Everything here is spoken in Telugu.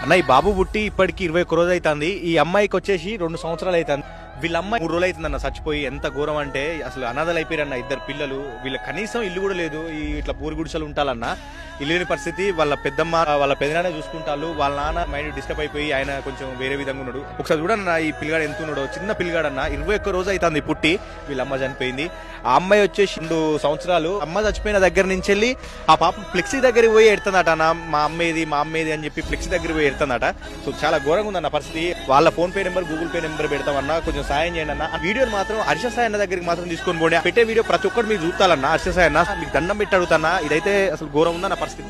అన్న ఈ బాబు పుట్టి ఇప్పటికి 21 రోజు అవుతుంది. ఈ అమ్మాయికి వచ్చేసి 2 సంవత్సరాలు అవుతుంది. వీళ్ళ అమ్మాయి 3 రోజులు అవుతుందన్న చచ్చిపోయి. ఎంత ఘోరం అంటే అసలు అనాథలు అయిపోయారన్న 2 పిల్లలు. వీళ్ళ కనీసం ఇల్లు కూడా లేదు. ఈ ఇట్లా పూరి గుడిసెలు ఉంటాలన్న ఇల్లు లేని పరిస్థితి. వాళ్ళ పెద్దమ్మ వాళ్ళ పెదనాన్న చూసుకుంటారు. వాళ్ళ నాన్న మైండ్ డిస్టర్బ్ అయిపోయి ఆయన కొంచెం వేరే విధంగా ఉన్నాడు. ఒకసారి చూడన్న ఈ పిల్లగాడు ఎంత ఉన్నాడో, చిన్న పిల్లగాడన్న 21 రోజు అవుతుంది పుట్టి. వీళ్ళ అమ్మ చనిపోయింది. ఆ అమ్మాయి వచ్చేసి 2 సంవత్సరాలు. అమ్మ చచ్చిపోయిన దగ్గర నుంచి వెళ్ళి ఆ పాప ఫ్లెక్సీ దగ్గరికి పోయి ఎడుతుందట. మా అమ్మేది అని చెప్పి ఫ్లెక్సీ దగ్గర పోయి ఎడుతుందట. సో చాలా ఘోరంగా ఉందన్న పరిస్థితి. వాళ్ళ PhonePe number, Google Pay number పెడతామన్నా, కొంచెం సాయం చేయండి అన్న. ఆ వీడియోని మాత్రం హర్ష సాయి అన్న దగ్గరికి మాత్రం తీసుకొని పోండి. పెట్టే వీడియో ప్రతి ఒక్కరు మీరు చూస్తాలన్నా. హర్ష సాయి అన్న మీకు దండం పెట్టి అడుగుతానా. ఇదైతే అసలు ఘోరం ఉందన్న పరిస్థితి.